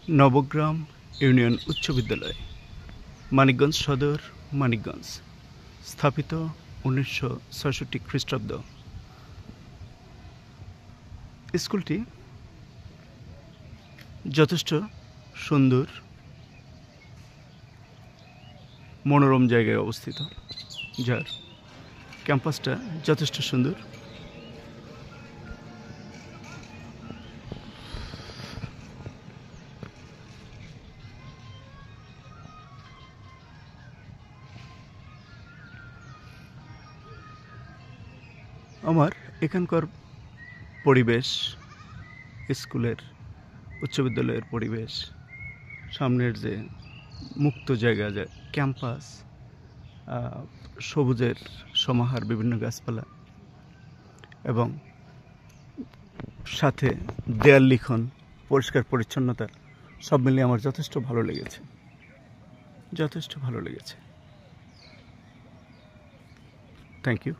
Nabagram union উচ্চ বিদ্যালয়, মানিকগঞ্জ সদর, মানিকগঞ্জ। স্থাপিত 1966 খ্রিস্টাব্দ। স্কুলটি যথেষ্ট সুন্দর, মনোরম জায়গায় অবস্থিত, যার ক্যাম্পাসটা যথেষ্ট সুন্দর। আমার এখানকার পরিবেশ, স্কুলের, উচ্চ বিদ্যালয়ের পরিবেশ, সামনের যে মুক্ত জায়গা, যে ক্যাম্পাস, সবুজের সমাহার, বিভিন্ন গাছপালা এবং সাথে দেয়াল লিখন, পরিষ্কার পরিচ্ছন্নতা, সব মিলিয়ে আমার যথেষ্ট ভালো লেগেছে। Thank you.